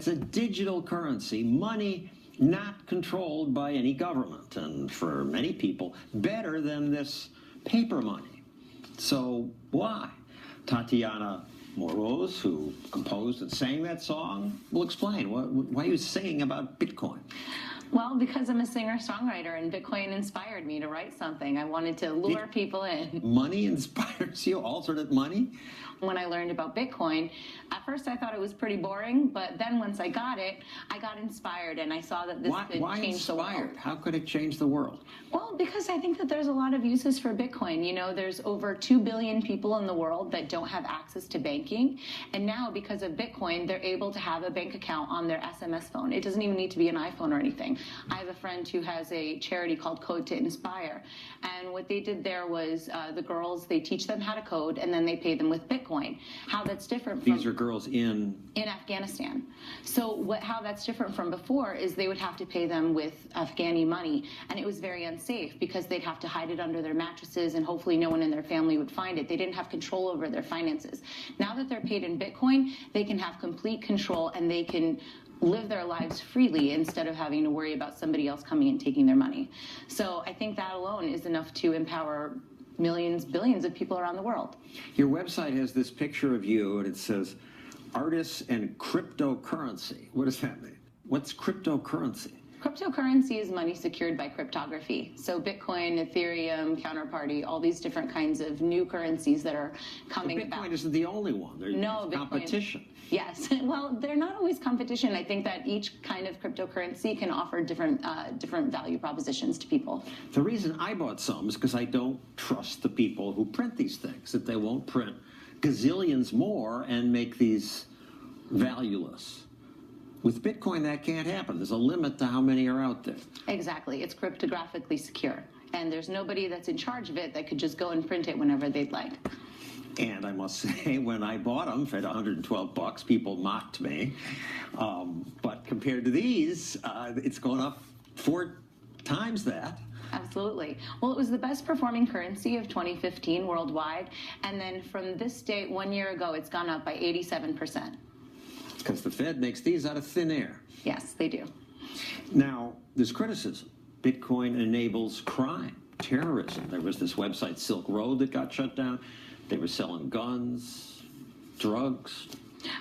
It's a digital currency, money not controlled by any government, and for many people, better than this paper money. So why? Tatiana Moroz, who composed and sang that song, will explain. Why are you singing about Bitcoin? Well, because I'm a singer-songwriter and Bitcoin inspired me to write something. I wanted to lure people in. Money inspires you? Alternate money? When I learned about Bitcoin, at first I thought it was pretty boring, but then once I got it, I got inspired and I saw that this could change the world. How could it change the world? Well, because I think that there's a lot of uses for Bitcoin. You know, there's over 2 billion people in the world that don't have access to banking. And now, because of Bitcoin, they're able to have a bank account on their SMS phone. It doesn't even need to be an iPhone or anything. I have a friend who has a charity called Code to Inspire. And what they did there was the girls, they teach them how to code and then they pay them with Bitcoin. How that's different from... These are girls in Afghanistan. So how that's different from before is they would have to pay them with Afghani money, and it was very unsafe because they'd have to hide it under their mattresses and hopefully no one in their family would find it. They didn't have control over their finances. Now that they're paid in Bitcoin, they can have complete control and they can live their lives freely instead of having to worry about somebody else coming and taking their money. So I think that alone is enough to empower millions, billions of people around the world. Your website has this picture of you, and it says, artists and cryptocurrency. What does that mean? What's cryptocurrency? Cryptocurrency is money secured by cryptography. So Bitcoin, Ethereum, Counterparty, all these different kinds of new currencies that are coming about. Bitcoin isn't the only one. There's competition. Yes. Well, they're not always competition. I think that each kind of cryptocurrency can offer different value propositions to people. The reason I bought some is because I don't trust the people who print these things, that they won't print gazillions more and make these valueless. With Bitcoin, that can't happen. There's a limit to how many are out there. Exactly. It's cryptographically secure. And there's nobody that's in charge of it that could just go and print it whenever they'd like. And I must say, when I bought them for $112, people mocked me. But compared to these, it's gone up 4 times that. Absolutely. Well, it was the best performing currency of 2015 worldwide. And then from this date, 1 year ago, it's gone up by 87%. Because the Fed makes these out of thin air. Yes, they do. Now, there's criticism. Bitcoin enables crime, terrorism. There was this website, Silk Road, that got shut down. They were selling guns, drugs.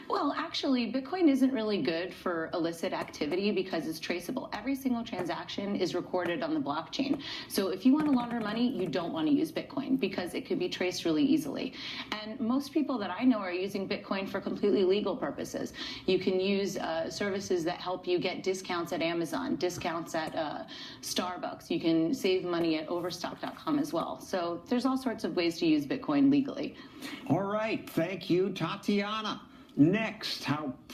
Well, actually, Bitcoin isn't really good for illicit activity because it's traceable. Every single transaction is recorded on the blockchain. So if you want to launder money, you don't want to use Bitcoin because it could be traced really easily. And most people that I know are using Bitcoin for completely legal purposes. You can use services that help you get discounts at Amazon, discounts at Starbucks. You can save money at Overstock.com as well. So there's all sorts of ways to use Bitcoin legally. All right. Thank you, Tatiana. Next, how